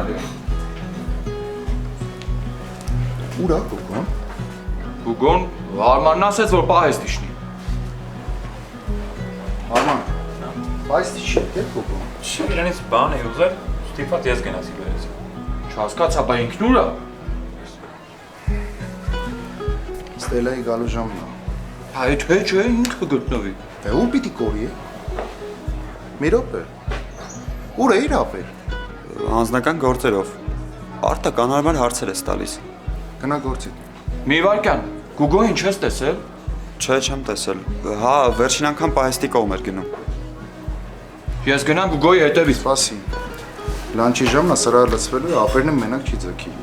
գնալու է։ Ուր է Գոգոն։ Գուգոն Արմանն ասեց, որ պահեստ իշնի։ Արման, բայց չի դե Գոգոն։ Չի իրանից բան է ուզել, ստիպած ես գնացի վերից։ Չհասկացա, բա ինքն ուր է։ Ստելայի գալու ժամն է։ Այդ չէ, ինքը գտնվի։ Դե ու պիտի կորի է։ Մի րոպե։ Ուր է իր ապել։ Անձնական գործերով։ Արտը կանարմար հարցեր ես տալիս։ Գնա գործի։ Մի վարքան, Գուգոին չես տեսել։ Չէ, չեմ տեսել։ Հա, վերջին անգամ պահեստի կողմ էր գնում։ Ես գնամ Գուգոյի հետևից։ Սպասի։ Լանչի ժամն է սրահը լցվելու է, ապերն մենակ չի ձգի։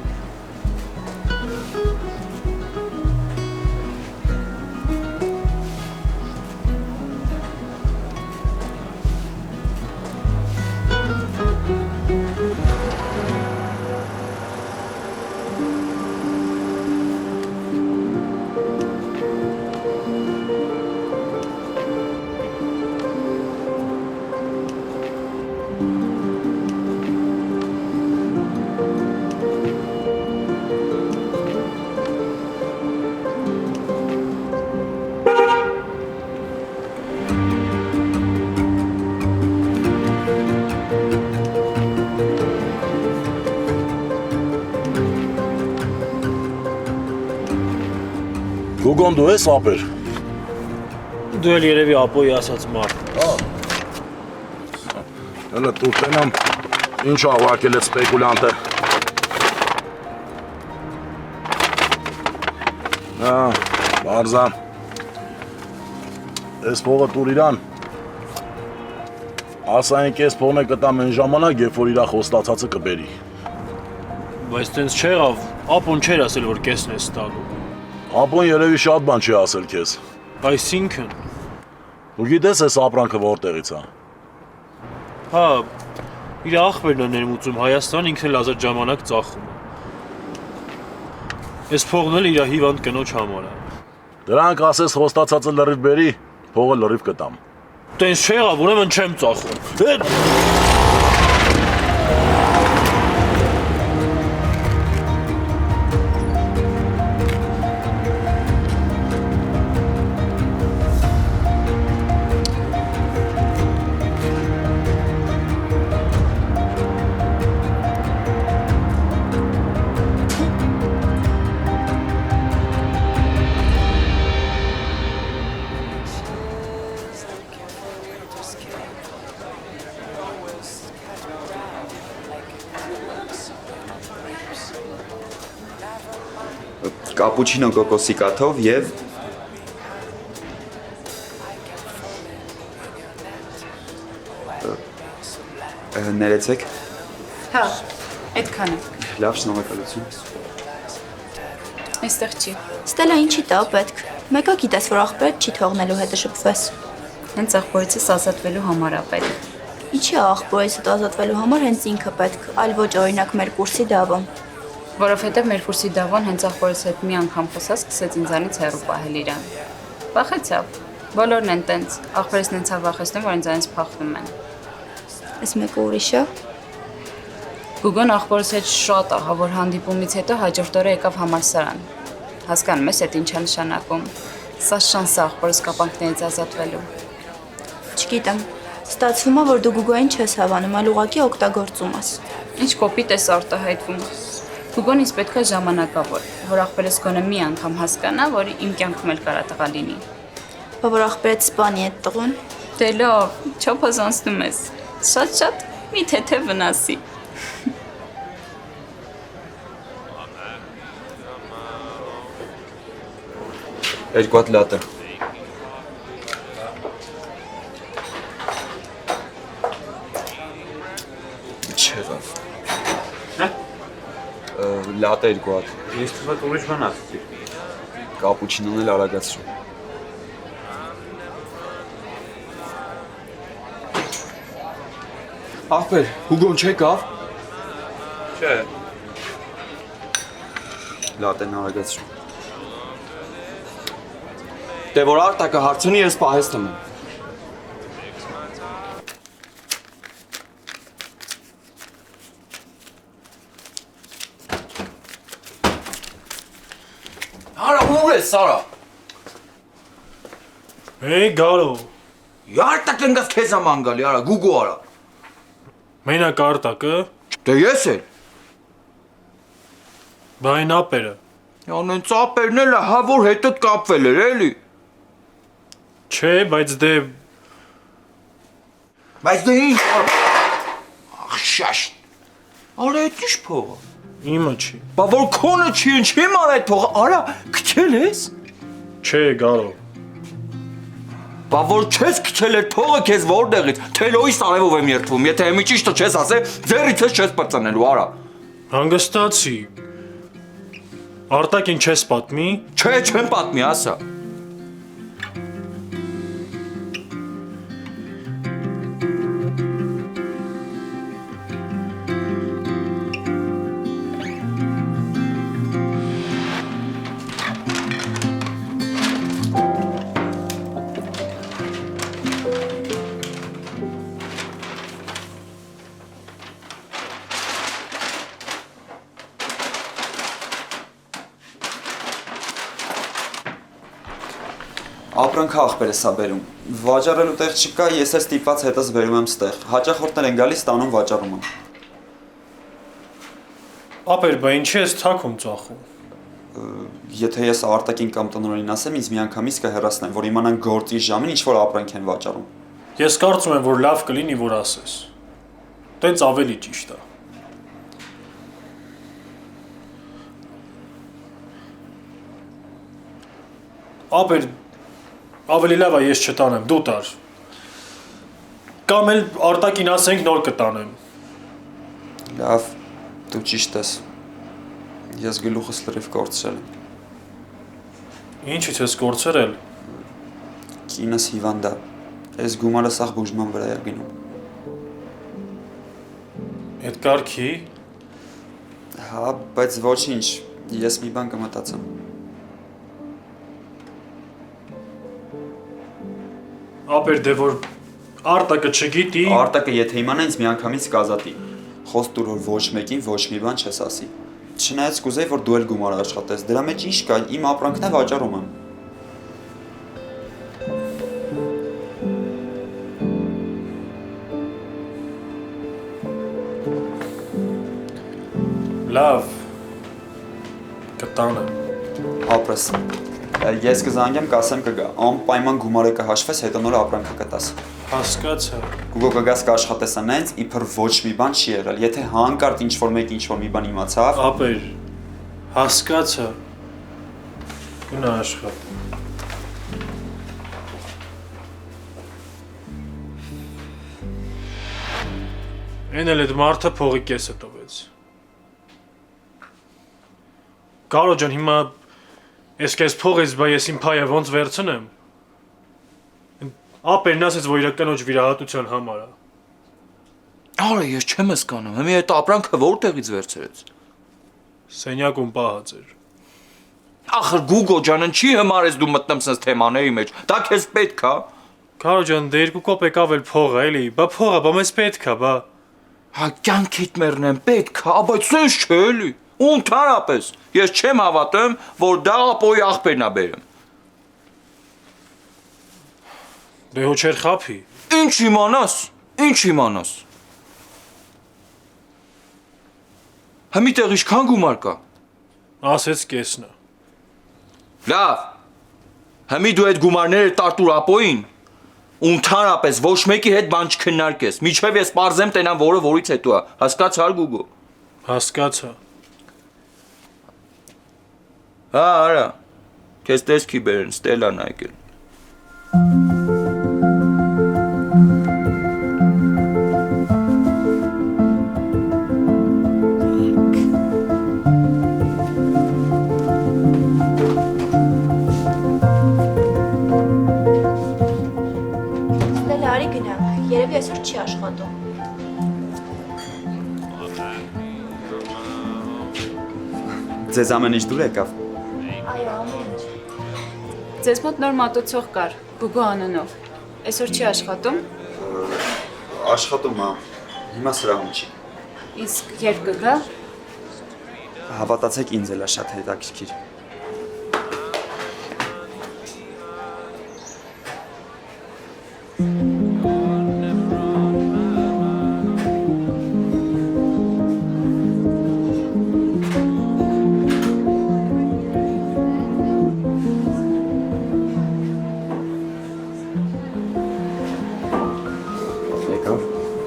Գուգոն դու ես ապեր։ Դու էլ երևի ապոյի ասած մարդ։ Հələ դու տենամ ինչ ավակել է սպեկուլյանտը։ Հա, բարձա։ Ես փողը տուր իրան։ Ասային կես փողն է կտամ այն ժամանակ, երբ որ իրա խոստացածը կբերի։ Բայց տենց չեղավ, ապոն չէր ասել, որ կեսն ես տալու։ Ապոն երևի շատ բան չի ասել քեզ։ Այսինքն։ Ու գիտես այս ապրանքը որտեղից է։ Հա, իր ախպերն է ներմուծում Հայաստան, ինքն էլ ազատ ժամանակ ծախում է։ Այս փողն էլ իր հիվանդ կնոջ համար է։ Դրանք ասես խոստացածը լրիվ բերի, փողը լրիվ կտամ։ Տենց չեղավ, ուրեմն չեմ ծախում։ Կապուչինո կոկոսի կաթով եւ ներեցեք։ Հա, այդքան է։ Լավ, շնորհակալություն։ Այստեղ չի։ Ստելա ինչի տա պետք։ Մեկը գիտես, որ աղբերդ չի թողնելու հետը շփվես։ Հենց աղբորից ազատվելու համար է պետք։ Ինչի աղբորից ազատվելու համար հենց ինքը պետք, այլ ոչ օրինակ մեր կուրսի դավոն։ Որովհետև մեր կուրսի դավոն հենց աղբորից հետ մի անգամ խոսած սկսեց ինձանից հեռու պահել իրան։ Վախեցավ։ Բոլորն են տենց, աղբորից նենց վախեցնում, որ ինձանից փախնում են։ Այս մեկը ուրիշ է։ Գուգոն աղբորից հետ շատ ահա, որ հանդիպումից հետո հաջորդ օրը եկավ համալսարան։ Հասկանում ես, այդ ինչ է նշանակում։ Սա շանս է աղբորից կապանքներից ազատվելու։ Չգիտեմ։ Ստացվում է, որ դու Գուգոյին չես հավանում, այլ ուղղակի օգտագործում ես։ Ինչ կոպիտ ես արտահայտվում։ Գուգոն ինձ պետք է ժամանակավոր, որ աղբերս գոնե մի անգամ հասկանա, որ իմ կյանքում էլ կարա տղա լինի։ Բա որ աղբերդ սպանի այդ տղուն։ Դե լավ, չափազանցնում ես։ Շատ մի թեթև վնասի։ Երկու հատ լատը։ Չեղավ։ Հա? Լատը երկու հատ։ Ես թվում է ուրիշ բան ասեցի։ Կապուչինոն էլ արագացրու։ Ախպեր, Հուգոն չեկավ։ Չէ։ Լատեն արագացրու։ Դե որ Արտակը հարցնի, ես պահեստ եմ։ ես Սարա։ Hey, գալո։ Յարտա կենգաս քեզ աման գալի, արա, Google արա։ Մենակ արտակը, Դե ես էլ։ բայն ապերը։ Անեն ծապերն էլ հա որ հետդ կապվել էր, էլի։ Չէ, բայց դե Բայց դե ինչ։ Ախ շաշ։ Արա այդ ի՞նչ փողը։ իմը չի։ Բա որ քոնը չի, ինչի՞ մար այդ փողը, արա, քչել ես։ Չէ, գալո։ Բա որ չես քչել այդ փողը քեզ որտեղից, թելոյի սարևով եմ երթվում, եթե մի ճիշտը չես ասել, ձեռից չես պրծնելու, արա։ Հանգստացի։ Արտակին չես պատմի։ Չէ, չեմ պատմի, ասա։ Ապրանքը աղբեր է սա բերում։ Վաճառելու տեղ չկա, ես էլ ստիպված հետս բերում եմ ստեղ։ Հաճախորդներ են գալիս, տանում վաճառում եմ։ Ապեր, բա ինչի ես թաքում ծախում։ Եթե ես արտակին կամ տնօրենին ասեմ, ինձ միանգամից կհեռացնեն, որ իմանան գործի ժամին ինչ որ ապրանք են վաճառում։ Ես կարծում եմ, որ լավ կլինի, որ ասես։ Տենց ավելի ճիշտ է։ Ապեր, ավելի լավ է ես չտանեմ, դու տար։ Կամ էլ արտակին ասենք նոր կտանեմ։ Լավ, դու ճիշտ ես։ Ես գլուխս լրիվ կորցրել եմ։ Ինչից ես կորցրել։ Կինս հիվանդ է։ Այս գումարը սաղ բուժման վրա է գնում։ Այդ կարգի։ Հա, բայց ոչինչ, ես մի բան կմտածեմ։ Ապեր, դե որ արտակը չգիտի։ Արտակը եթե իմանա ինձ միանգամից կազատի։ Խոսք տուր որ ոչ մեկին ոչ մի բան չես ասի։ Չնայած կուզեի որ դու էլ գումար աշխատես, դրա մեջ ինչ կա, իմ ապրանքն է վաճառում եմ։ Լավ։ Կտանեմ։ Ապրես։ Ես կզանգեմ, կասեմ կգա։ Անպայման գումարը կհաշվես, հետո նոր ապրանքը կտաս։ Հասկացա։ Գուգո կգաս կաշխատես անենց, իբր ոչ մի բան չի եղել։ Եթե հանկարծ ինչ-որ մեկ ինչ-որ մի բան իմացավ, Ապեր, հասկացա։ Գնա աշխատ։ Էն էլ այդ մարդը փողի կեսը տվեց։ Կարո ջան, հիմա ես քեզ փողից, բա ես իմ փայը ոնց վերցնեմ։ Ապերն ասեց, որ իրականոջ վիրահատության համար է։ Արա, ես չեմ հասկանում, հիմա այդ ապրանքը որտեղից վերցրեց։ Սենյակում պահած էր։ Ախր Google ջան, ինչի համար ես դու մտնում սենց թեմաների մեջ։ Դա քեզ պետք է։ Կարո ջան, դե 2 կոպեկ ավել փող է, էլի։ Բա փողը, բա մեզ պետք է, բա։ Հա կյանքիդ մեռնեմ, պետք է, բայց սենց չէ էլի։ Ու ընդհանրապես, ես չեմ հավատում, որ դա ապոյի աղբերն է բերում։ Դե հո չեր խափի։ Ինչ իմանաս, ինչ իմանաս։ Համի տեղ ինչքան գումար կա։ Ասեց կեսնը։ Լավ։ Համի դու այդ գումարները տարտուր ապոյին, ու ընդհանրապես ոչ մեկի հետ բան չքննարկես, միջև ես պարզեմ տենամ որը որից հետո է, հասկացար Գուգո։ Հասկացա։ Հա, արա, քեզ տեսքի բերեն, Ստելան եկել։ Ստելա, արի գնանք, երևի այսօր չի աշխատում։ ձեզ ամեն ինչ դուր եկավ։ Այո, ամեն ինչ։ Ձեզ մոտ նոր մատուցող կար, Գուգո անունով։ Այսօր չի աշխատում, Աշխատում է, հիմա սրահում չի։ իսկ երբ կգա։ Հավատացեք ինձ էլ է շատ հետաքրքիր։ Եկավ,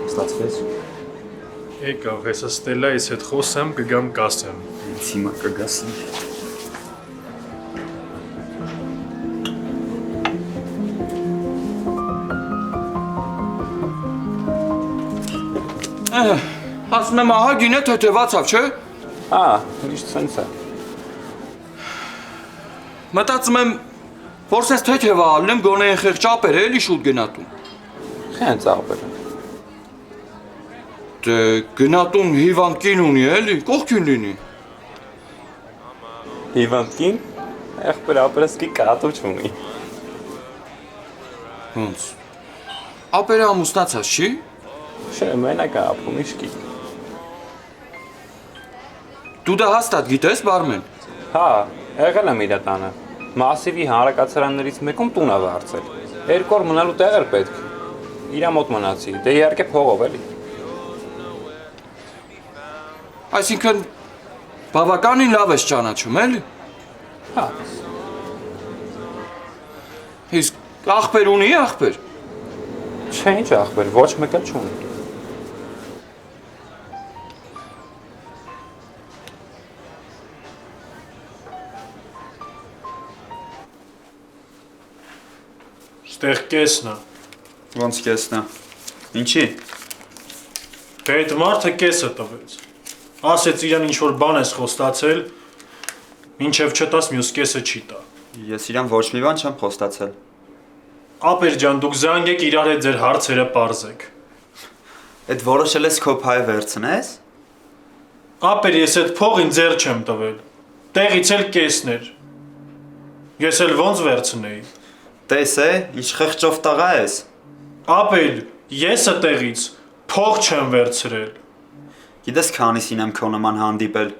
ստացվեց։ Եկավ, հեսա Ստելլայից հետ խոսեմ, կգամ կասեմ։ Հենց հիմա կգասի։ Ասում եմ ահա գինը թեթևացավ, չէ։ Հա, ուրիշ ցենց է։ Մտածում եմ, որ սենց թեթև ալնեմ գոնե են խեղ ճապեր է, էլի շուտ գնատուն։ Խենց աղբեր։ Դե գնատուն հիվանդ կին ունի էլի, կողքին լինի։ Հիվանդքին եղբեր ապրեսկի կատու չունի։ Ոնց։ Ապերը ամուսնացած չի։ Չէ, մենակ է ապրում իշքի։ Դու դա հաստատ գիտես, բարմեն։ Հա, եղել եմ իր տանը։ Մասիվի հանրակացարաններից մեկում տուն ա վարձել։ 2 օր մնալու տեղ էր պետք։ Իրա մոտ մնացի, դե իհարկե փողով էլի։ Այսինքն բավականին լավ ես ճանաչում, էլի։ Հա, Իսկ աղբեր ունի աղբեր։ չէ, ինչ աղբեր, ոչ մեկ էլ չունի։ Ստեղ կեսն է։ Ոնց կեսնա։ Ինչի։ Դե այդ մարդը կեսը տվեց։ Ասեց իրան ինչ որ բան ես խոստացել, մինչև չտաս մյուս կեսը չի տա։ Ես իրան ոչ մի բան չեմ խոստացել։ Ապեր ջան, դուք զանգեք իրար հետ ձեր հարցերը պարզեք։ Այդ որոշել ես քո փայը վերցնես։ Ապեր ես այդ փողին ձեր չեմ տվել։ Տեղից էլ կեսներ։ Ես էլ ոնց վերցնեի։ Տես է, ինչ խղճով տղա ես։ Ապեր, եսը տեղից փող չեմ վերցրել։ Գիտես քանիսին եմ քո նման հանդիպել։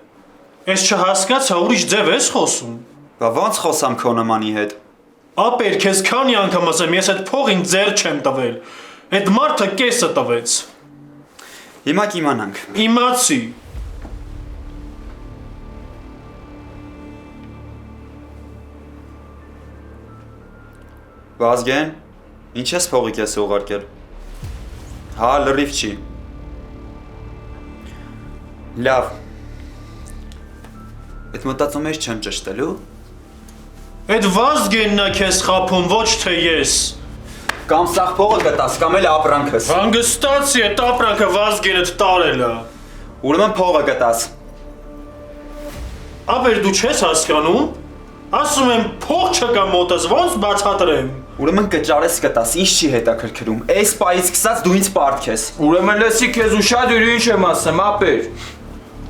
Ես չհասկացա, ուրիշ ձև ես խոսում։ Բա ոնց խոսամ քո նմանի հետ։ Ապեր, քեզ քանի անգամ ասեմ, ես այդ փողին ձեր չեմ տվել։ Այդ մարդը կեսը տվեց։ Հիմա կիմանանք։ Իմացի։ Վազգեն, ինչ ես փողի կեսը ուղարկել։ Հա, լրիվ չի։ Լավ։ Այդ մտածում ես չեմ ճշտելու։ Այդ Վազգենն է քեզ խափում, ոչ թե ես։ Կամ սաղ փողը գտաս, կամ էլ ապրանքս։ Հանգստացի այդ ապրանքը Վազգենդ տարել է։ Ուրեմն փողը գտաս։ Ապեր դու չես հասկանում։ Ասում եմ փող չկա մոտս, ոնց բացատրեմ։ Ուրեմն կճարես գտաս, ինչ չի հետաքրքրում։ Այս պայից սկսած դու ինձ պարտք ես։ Ուրեմն լսի քեզ ուշադիր ինչ եմ ասեմ, ապեր։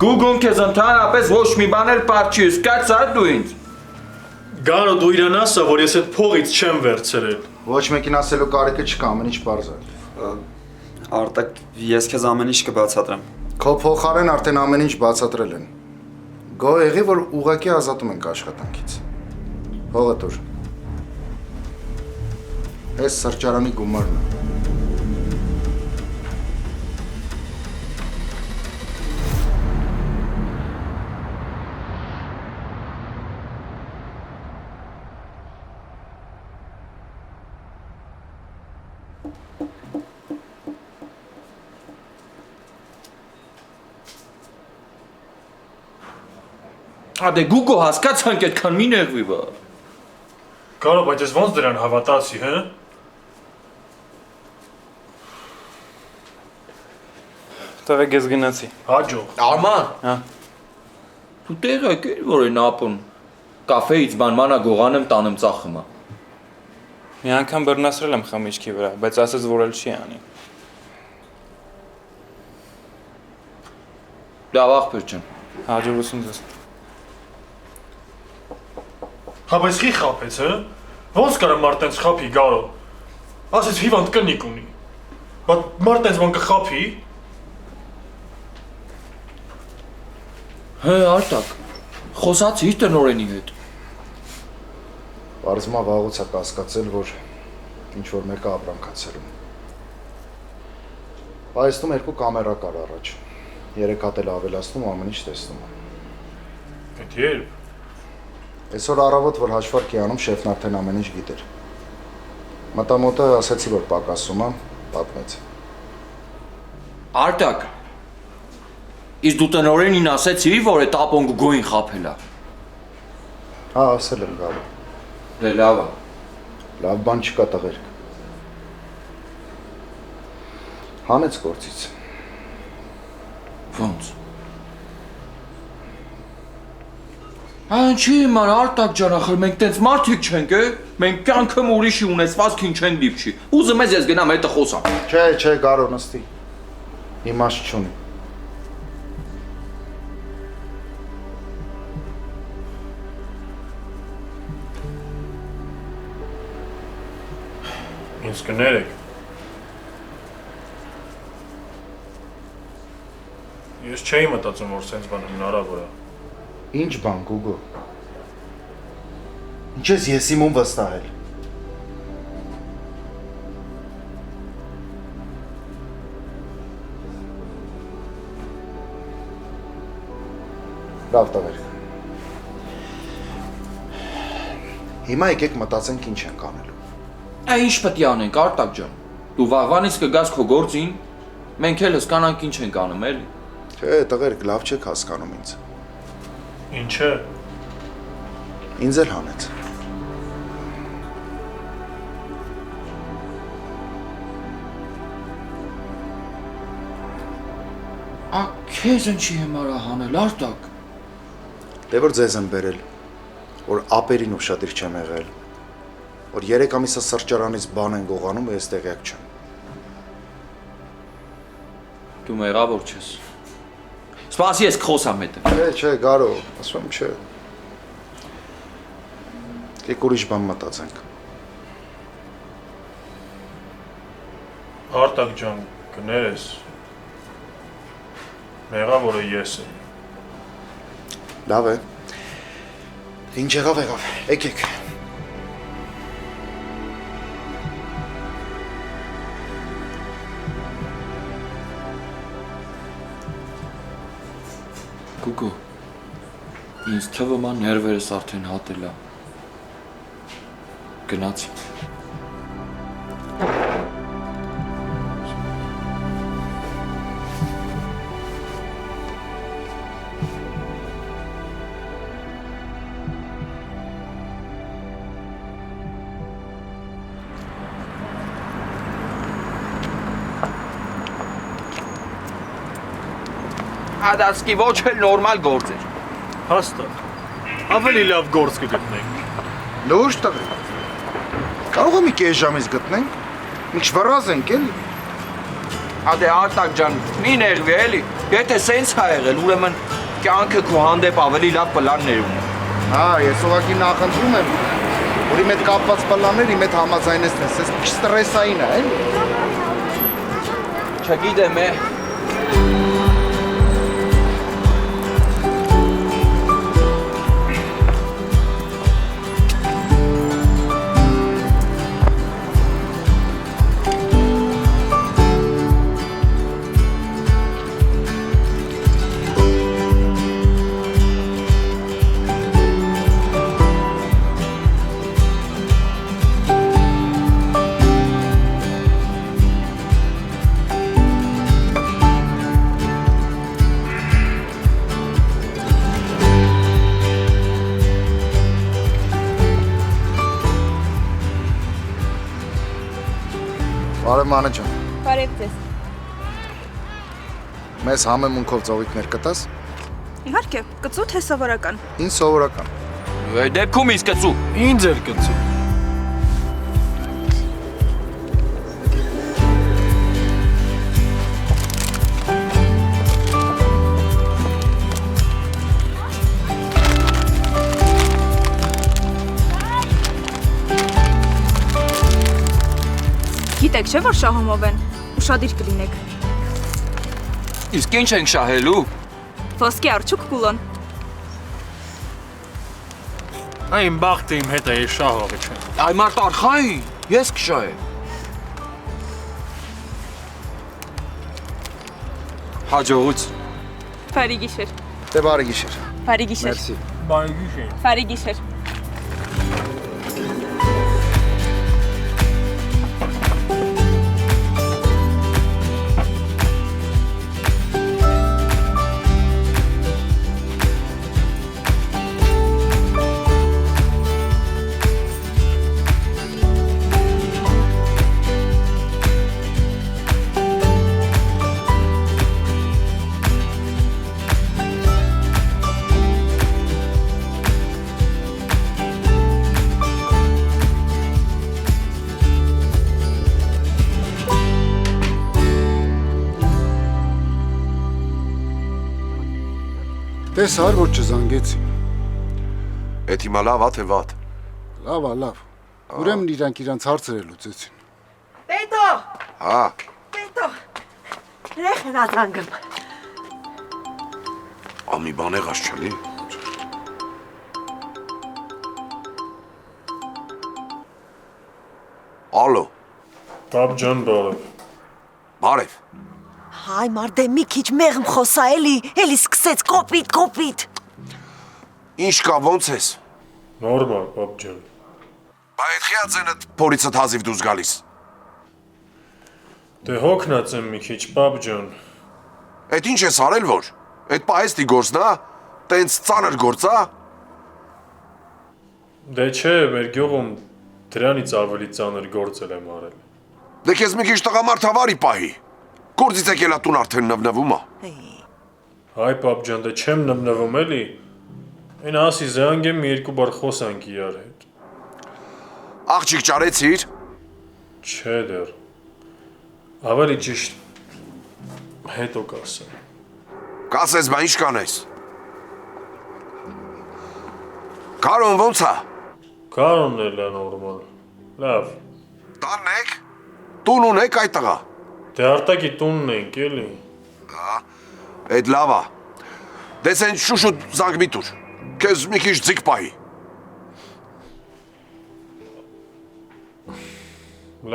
Գուգուն քեզ ընդհանրապես ոչ մի բան էլ պարտ չի, սկացար դու ինձ։ Գարո դու իրան ասա, որ ես այդ փողից չեմ վերցրել։ Ոչ մեկին ասելու կարիքը չկա, ամեն ինչ պարզ է։ Արտակ, ես քեզ ամեն ինչ կբացատրեմ։ Քո փոխարեն արդեն ամեն ինչ բացատրել են։ Գոհ եղի, որ ուղակի ազատում ենք աշխատանքից։ Հողը տուր։ Այս սրճարանի գումարն է։ Ադե Գուգո հասկացանք այդքան մի նեղվի բա։ Գարո, բայց ես ոնց դրան հավատացի, հա։ Տղեկ ես գնացի։ Հաջող։ Արման։ Հա։ Դու տեղակ էր որ են ապուն։ Կաֆեից բանմանա գողանեմ տանեմ ծախմա։ Մի անգամ բռնասրել եմ խմիչքի վրա, բայց ասեց որ էլ չի անի։ Լավ աղբեր ջան։ Հաջողություն ձեզ։ Հա բայց խի խափեց, հա։ Ոնց կարա մարդ տենց խափի, Գարո։ Ասեց հիվանդ կնիկ ունի։ Բայց մարդ տենց բան կխափի։ Հե Արտակ։ Խոսացի իր տնորենի հետ։ Պարզմա վաղուց է կասկածել, որ ինչ որ մեկը ապրանքացել։ Պայստում 2 կամերա կար առաջ։ 3 հատ էլ ավելացնում ամեն ինչ տեսնում եմ։ Այդ երբ։ Այսօր առավոտ որ հաշվարկի անում շեֆն արդեն ամեն ինչ գիտեր։ Մտամոտը ասացի որ պակասում եմ, պատմեց։ Արտակ։ Իսկ դու տնօրենին ասեցի, որ այդ ապոն գույն խափել է։ Հա, ասել եմ գալու։ Դե լավ է։ Լավ բան չկա տղերք։ Հանեց գործից։ Ոնց։ Ինչի՞ ման Արտակ ջան, ախր մենք տենց մարդիկ չենք, է։ Մենք կյանքը ուրիշի ունեցվածքին չենք դիպչի։ Ուզում ես ես գնամ հետը խոսամ։ Չէ, Գարո նստի։ Իմաստ չունի։ Ինձ կներեք։ Ես չէի մտածում, որ սենց բան հնարավոր է։ Ինչ բան, Գուգո։ Ինչ ես եսիմում վստահել։ Լավ տղերք։ Հիմա եկեք մտածենք ինչ ենք անելու։ Ինչ պետք է անենք Արտակ ջան։ Դու վաղվանից կգաս քո գործին, մենք էլ հսկանանք ինչ ենք անում, էլի։ Չէ, տղերք, լավ չեք հասկանում ինձ։ Ինչը։ Ինձ էլ հանեց։ Քեզ ինչի համար է հանել Արտակ։ Դե որ ձեզ եմ բերել, որ ապերին ուշադիր չեմ եղել, որ 3 ամիսա սրճարանից բան են գողանում ու ես տեղյակ չեմ։ Դու մեղավոր չես։ Սպասի ես կխոսամ հետը։ Չէ, Գարո, ասում եմ չէ։ Եկեք ուրիշ բան մտածենք։ Արտակ ջան, կներես։ Մեղավորը ես եմ։ Լավ է։ Ինչ եղավ, եկեք։ Գուգո, ինձ թվում է ներվերս արդեն հատել է։ Գնացի։ Ադասկի ոչ էլ նորմալ գործ էր։ Հաստատ։ Ավելի լավ գործ կգտնենք։ Լուրջ տղեկ։ Կարող է մի կես ժամից գտնենք։ Ինչ վռազ ենք էլի։ Ադե Արտակ ջան, մի ներվի էլի։ Եթե սենց է եղել, ուրեմն կյանքը քո հանդեպ ավելի լավ պլաններ ունի։ Հա, ես ուղղակի նախընտրում եմ, որ իմ հետ կապված պլաններ իմ հետ համաձայնեցնես, ես քիչ ստրեսային է, էլի։ Չգիտեմ, Բարև Մանե ջան։ Բարև ձեզ։ Մեզ համեմունքով ծովիկներ կտաս։ Իհարկե, կծու թե սովորական։ Ինչ սովորական։ Այդ դեպքում իսկ կծու։ Ինձ էլ կծու։ Գիտեք չէ՞ որ շահումով են։ Ուշադիր կլինեք։ Իսկ ինչ ենք շահելու։ Ոսկե արջուկ կուլոն։ Այն բախտը իմ հետ է, ես շահողը չեմ։ Այ մարդ արխային։ Ես կշահեմ։ Հաջողություն։ Բարի գիշեր։ Դե բարի գիշեր։ Բարի գիշեր։ Մերսի։ Բարի գիշեր։ Բարի գիշեր։ Տես հար որ չզանգեցի։ Էդ հիմա լավ ա թե վատ։ Լավ ա, լավ։ Ուրեմն իրանք իրանց հարցերը լուծեցին։ Տետո, Հա, տետո։ Երեխեն ադանգում։ ամի բան եղած չլի։ Ալո, Պապ ջան, բարև։ բարև։ Հայ մարդե մի քիչ մեղմ խոսա էլի սկսեց կոպիտ։ Ինչ կա, ոնց ես։ Նորմալ, պապ ջան։ Բա այդ խիածենը փորիցդ հազիվ դուրս գալիս։ Դե հոգնած եմ մի քիչ, պապ ջան։ Այդ ինչ ես արել որ։ Այդ պահեստի գործն ա։ Տենց ծանր գործ ա։ Դե չէ, մեր գյուղում դրանից ավելի ծանր գործել եմ արել։ Դե քեզ մի քիչ տղամարդ հավարի պահի։ Գործից եկել ա տուն արդեն նվնվում ա։ Հայ պապ ջան, դե չեմ նվնվում էլի։ Այն ասի զանգեմ մի երկու բար խոսանք իրար հետ։ Աղջիկ ճարեցիր։ Չէ դեռ։ Ավելի ճիշտ հետո կասեմ։ Կասես, բա ինչ կանես։ Կարոն ոնց ա։ Կարոնն էլ է նորմալ։ Լավ։ Տանն եք։ Տուն ունեք այդ տղա։ Դե արտակի տունն ենք էլի։ Այդ լավ ա։ Դες են շուշուտ զանգ մի տուր։ Քեզ մի քիչ ձիգ պահի։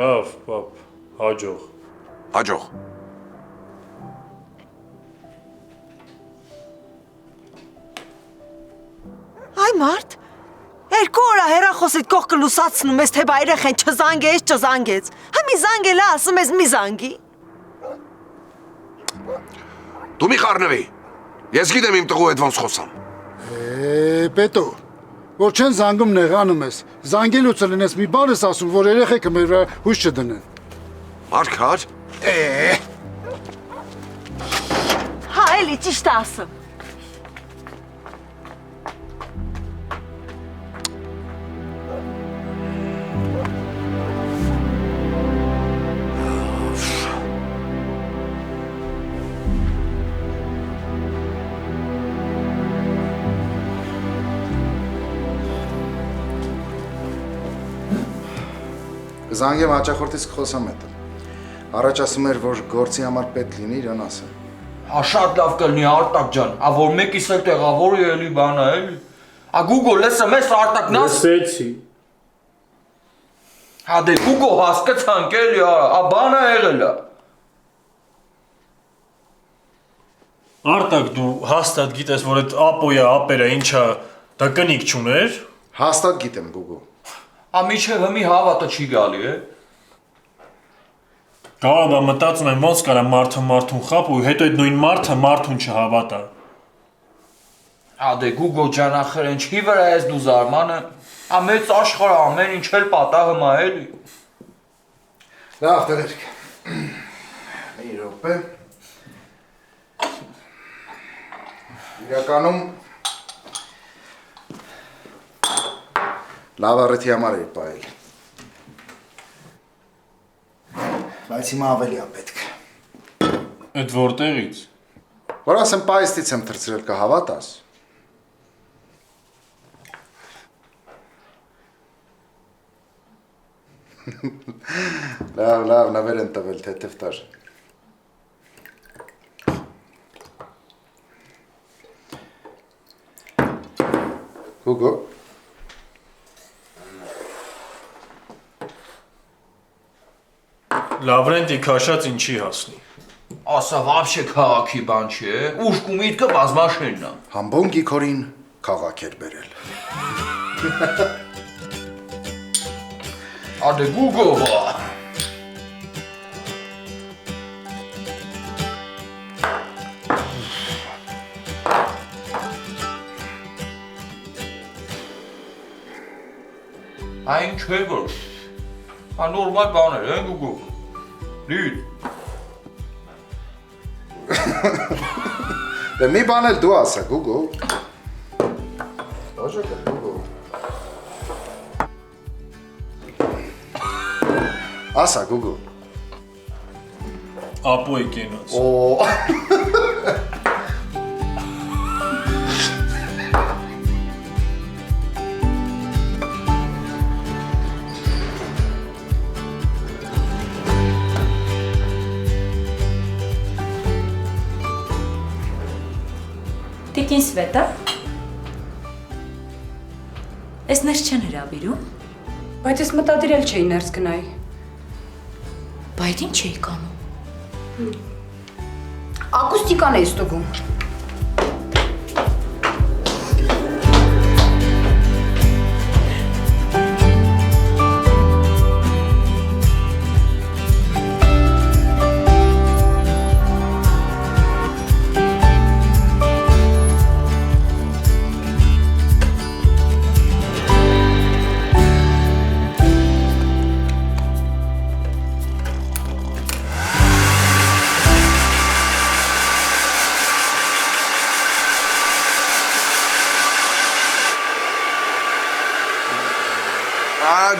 Լավ, պապ, հաջող։ Հաջող։ Այ մարդ, երկու օր ա հեռախոսիդ կողքը լուսացնում ես, թե բա երեխեն չզանգեց։ Համի զանգել ա, ասում ես մի զանգի։ Դու մի խառնվի։ Ես գիտեմ իմ տղու հետ ոնց խոսամ։ Պետո, որ չեն զանգում նեղանում ես, զանգելուց լինես մի բան ես ասում, որ երեխեքը մեր վրա հույս չդնեն։ Մարգար։ Հա, էլի ճիշտ ա ասում։ Զանգեմ հաճախորդից կխոսամ հետո։ Առաջ ասում էր, որ գործի համար պետք լինի, իրան ասեմ։ Ա շատ լավ կլինի Արտակ ջան, ա որ մեկիս էլ տեղավորի էլի բանա էլի։ Ա Google SMS Արտակն աս։ Լսեցի։ Հա դե Google հասկացանք էլի, ա բանա եղել է։ Արտակ դու հաստատ գիտես, որ այդ ապերը ինչա, դա կնիկ չուներ։ Հաստատ գիտեմ Google։ Ա միջև հմի հավատը չի գալի է։ Կարող է մտածում եմ ոնց կարա մարդուն խապ ու հետո այդ նույն մարդուն չհավատա։ Ա դե Google ջան ախր ինչի վրա ես դու զարմանը։ Ա մեծ աշխարհը ամեն ինչ էլ պատահում է էլի։ Լավ, տղերք։ Մի րոպե։ Իրականում լավ առիթի համար էի պահել։ Բայց հիմա ավելի ա պետք։ Այդ որտեղից։ Որ ասեմ պայստից եմ թրծրել, կհավատաս։ Լավ, նվեր են տվել, թեթև տար։ Հուգո։ Լավրենտի քաշած ինչի հասնի։ Ասա вообще քաղաքի բան չէ, ուշ կումիտքը բազմաշենն է։ Համբոն Գիգորին քաղաք էր բերել։ Ադե Գուգովա։ Այն չէ որ։ Նորմալ բան է, Գուգով։ Լիդ։ Դե մի բան էլ դու ասա, Գուգո։ Ոչ է Գուգո։ Ասա, Գուգո։ Ապոյ կենոց։ Օ։ Տիկին Սվետա։ Ես ներս չեն հրավիրում։ Բայց ես մտադիրել չէի ներս գնայի։ Բայց ինչ էի կանում։ Ակուստիկան էի ստուգում։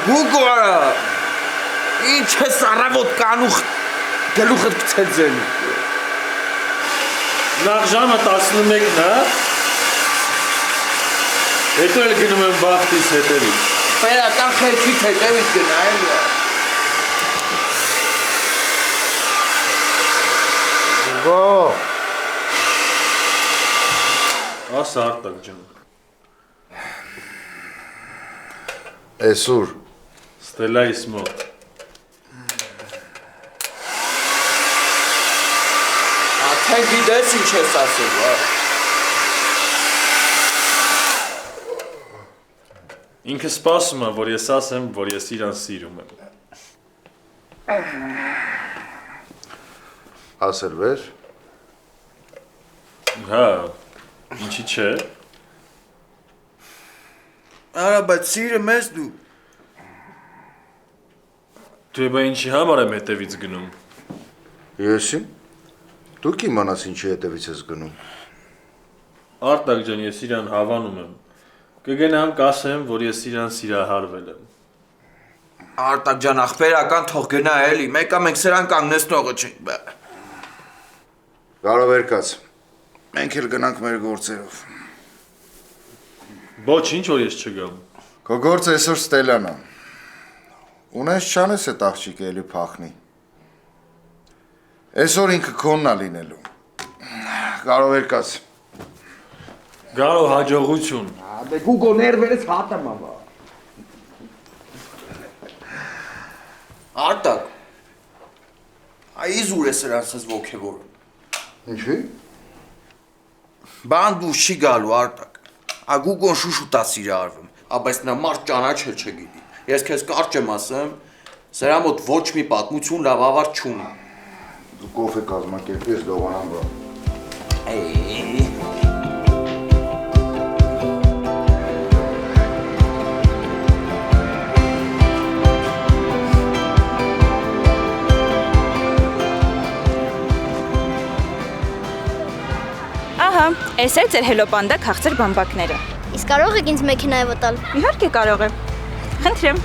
Գուգոը։ Ինչ է սարավոտ կանուխ գլուխդ գցել ձեն։ Նախ ժամը 11-ն է։ Հետո էլ գնում եմ բախտիս հետևից։ Պետական խելքից հետևից գնայել է։ Գո։ Ասա Արտակ ջան։ Էսուր։ Ստելայիս մոտ։ Թե գիտես ինչ ես ասել, հա։ Ինքը սպասում է, որ ես ասեմ, որ ես իրան սիրում եմ։ Ասել վեր։ Հա, ինչի՞ չէ։ Արա, բայց սիրում ես դու։ Դու բա ինչի համար եմ հետևից գնում։ Եսի։ Դու կիմանաս ինչի հետևից ես գնում։ Արտակ ջան, ես իրան հավանում եմ։ Կգնամ կասեմ, որ ես իրան սիրահարվել եմ։ Արտակ ջան, ախպերական թող գնա էլի, մեկա մենք սրան կանգնեցնողը չենք։ Կարող երկած։ Մենք էլ գնանք մեր գործերով։ Ոչ, ինչ որ ես չգամ։ Քո գործը այսօր Ստելյանն է։ Ունես չանես այդ աղջիկը էլի փախնի։ Այսօր ինքը քոնն է լինելու։ Կարող երկած։ Գարո հաջողություն։ Դե Գուգո ներվերից հատեմ ամա։ Արտակ։ Այս ուր է սրանցս ոգևորում։ Ինչի՞։ Բան դու չի գալու Արտակ։ Ա Գուգոն շուշուտա սիրահարվում, բայց նա մարդ ճանաչել չգիտի։ Ես քեզ կարճ եմ ասեմ, սրա մոտ ոչ մի պատմություն լավ ավարտ չունի։ Դու կոֆե կազմակերպի ես դողանան բա։ Ահա, այս է ձեր հելոպանդա քաղցր բամբակները։ Իսկ կարող եք ինձ մեքենայով տալ։ Իհարկե կարող եմ։ Խնդրեմ։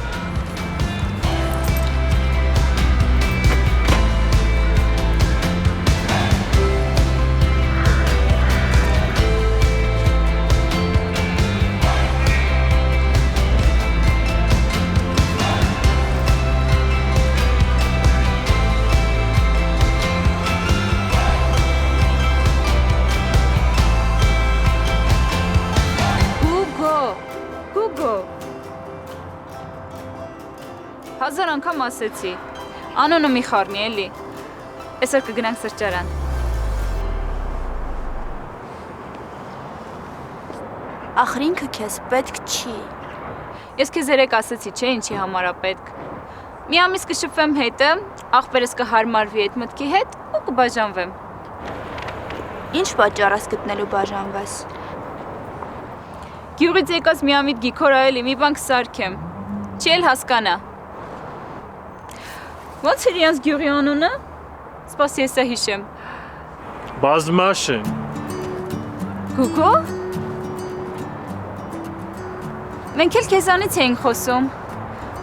Հազար անգամ ասեցի, Անոնը մի խառնի էլի։ Այսօր կգնանք սրճարան։ Ախր ինքը քեզ պետք չի։ Ես քեզ երեք ասեցի, չէ, ինչի համար է պետք։ Մի ամիս կշփվեմ հետը, աղբերս կհարմարվի այդ մտքի հետ ու կբաժանվեմ։ Ինչ պատճառ ես գտնելու բաժանվես։ Գյուղից եկած Միամիտ Գիքորա էլի մի բան կսարքեմ։ Չի էլ հասկանա։ Ոնց էր իրանց գյուղի անունը։ Սպասի հեսա հիշեմ։ Բազմաշեն։ Գուգո։ Մենք էլ քեզանից էինք խոսում։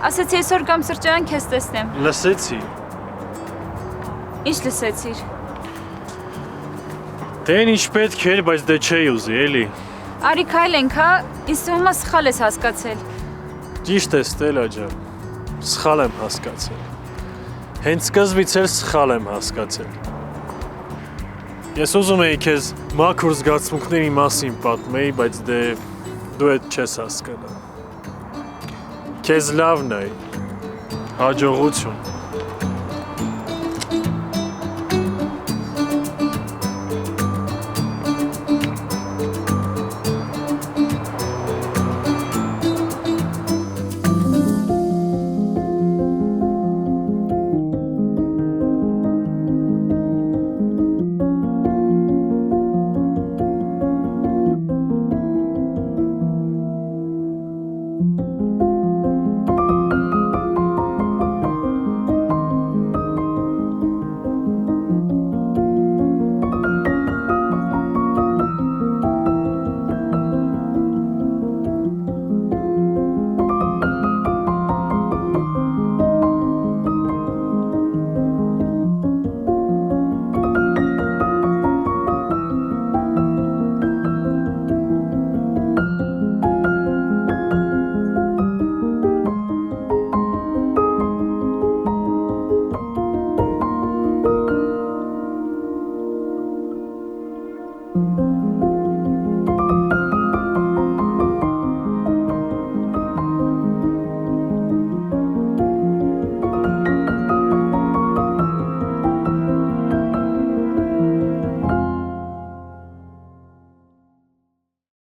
Ասեցի այսօր կամ սրճարան քեզ տեսնեմ։ Լսեցի։ Ինչ լսեցիր։ Դեն ինչ պետք էր, բայց դե չէի ուզի, էլի։ Արի քայլենք, հա, ինձ թվում է սխալ ես հասկացել։ Ճիշտ ես, Ստելա ջան։ Սխալ եմ հասկացել։ Հենց սկզբից էլ սխալ եմ հասկացել։ Ես ուզում էի քեզ մաքուր զգացմունքների մասին պատմեի, բայց դե դու այդ չես հասկանա։ Քեզ լավն է։ Հաջողություն։